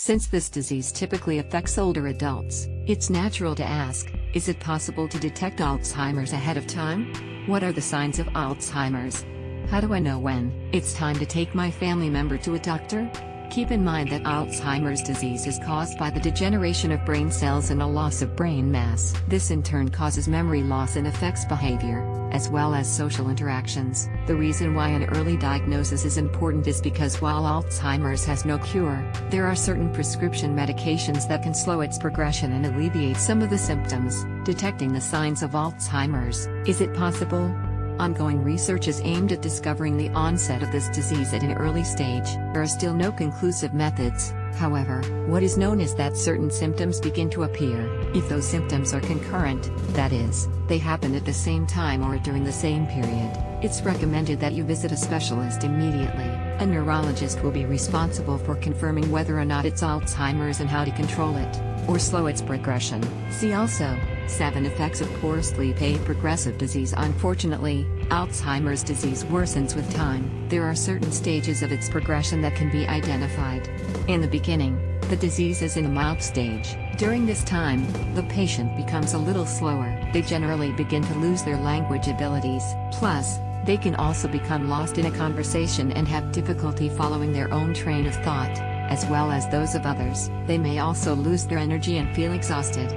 Since this disease typically affects older adults, it's natural to ask, is it possible to detect Alzheimer's ahead of time? What are the signs of Alzheimer's? How do I know when it's time to take my family member to a doctor? Keep in mind that Alzheimer's disease is caused by the degeneration of brain cells and a loss of brain mass. This in turn causes memory loss and affects behavior, as well as social interactions. The reason why an early diagnosis is important is because while Alzheimer's has no cure, there are certain prescription medications that can slow its progression and alleviate some of the symptoms. Detecting the signs of Alzheimer's. Is it possible? Ongoing research is aimed at discovering the onset of this disease at an early stage. There are still no conclusive methods, however. What is known is that certain symptoms begin to appear if those symptoms are concurrent, that is, they happen at the same time or during the same period. It's recommended that you visit a specialist immediately. A neurologist will be responsible for confirming whether or not it's Alzheimer's and how to control it, or slow its progression. See also, 7 effects of poor sleep. A progressive disease. Unfortunately, Alzheimer's disease worsens with time. There are certain stages of its progression that can be identified. In the beginning, the disease is in a mild stage. During this time, the patient becomes a little slower. They generally begin to lose their language abilities. Plus, they can also become lost in a conversation and have difficulty following their own train of thought, as well as those of others. They may also lose their energy and feel exhausted.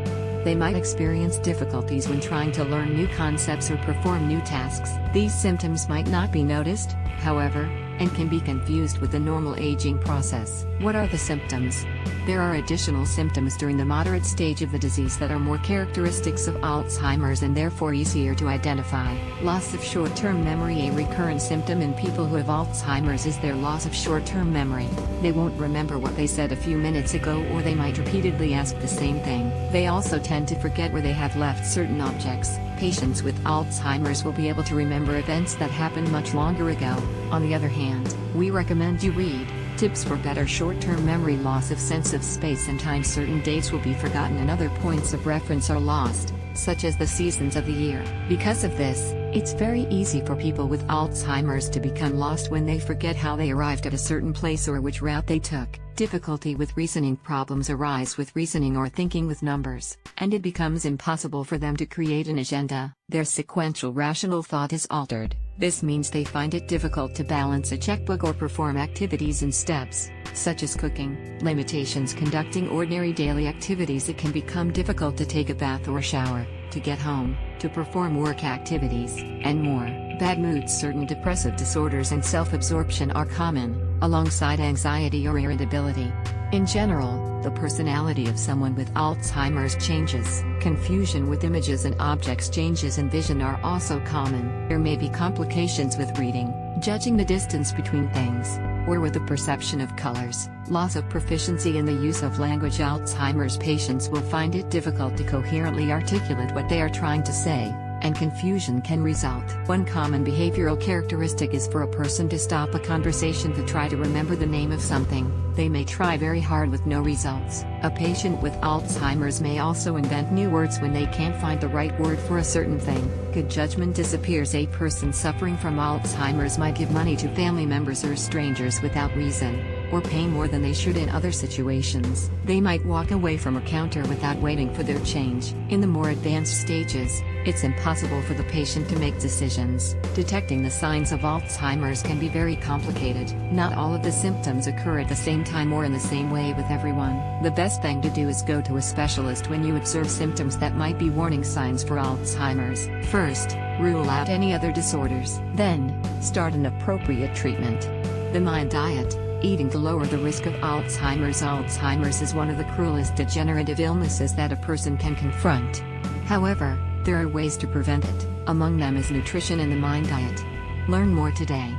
They might experience difficulties when trying to learn new concepts or perform new tasks. These symptoms might not be noticed, however, and can be confused with the normal aging process. What are the symptoms? There are additional symptoms during the moderate stage of the disease that are more characteristics of Alzheimer's and therefore easier to identify. Loss of short-term memory. A recurrent symptom in people who have Alzheimer's is their loss of short-term memory. They won't remember what they said a few minutes ago, or they might repeatedly ask the same thing. They also tend to forget where they have left certain objects. Patients with Alzheimer's will be able to remember events that happened much longer ago. On the other hand, we recommend you read Tips for Better Short-Term Memory. Loss of sense of space and time. Certain dates will be forgotten and other points of reference are lost, such as the seasons of the year. Because of this, it's very easy for people with Alzheimer's to become lost when they forget how they arrived at a certain place or which route they took. Difficulty with reasoning. Problems arise with reasoning or thinking with numbers, and it becomes impossible for them to create an agenda. Their sequential rational thought is altered. This means they find it difficult to balance a checkbook or perform activities in steps, such as cooking. Limitations. Conducting ordinary daily activities. It can become difficult to take a bath or shower, to get home, to perform work activities, and more. Bad moods. Certain depressive disorders and self-absorption are common, alongside anxiety or irritability. In general, the personality of someone with Alzheimer's changes. Confusion with images and objects. Changes in vision are also common. There may be complications with reading, judging the distance between things, or with the perception of colors. Loss of proficiency in the use of language. Alzheimer's patients will find it difficult to coherently articulate what they are trying to say, and confusion can result. One common behavioral characteristic is for a person to stop a conversation to try to remember the name of something. They may try very hard with no results. A patient with Alzheimer's may also invent new words when they can't find the right word for a certain thing. Good judgment disappears. A person suffering from Alzheimer's might give money to family members or strangers without reason, or pay more than they should in other situations. They might walk away from a counter without waiting for their change. In the more advanced stages, it's impossible for the patient to make decisions. Detecting the signs of Alzheimer's can be very complicated. Not all of the symptoms occur at the same time or in the same way with everyone. The best thing to do is go to a specialist when you observe symptoms that might be warning signs for Alzheimer's. First, rule out any other disorders. Then, start an appropriate treatment. The mind diet. Eating to lower the risk of Alzheimer's. Alzheimer's is one of the cruelest degenerative illnesses that a person can confront. However, there are ways to prevent it. Among them is nutrition and the mind diet. Learn more today.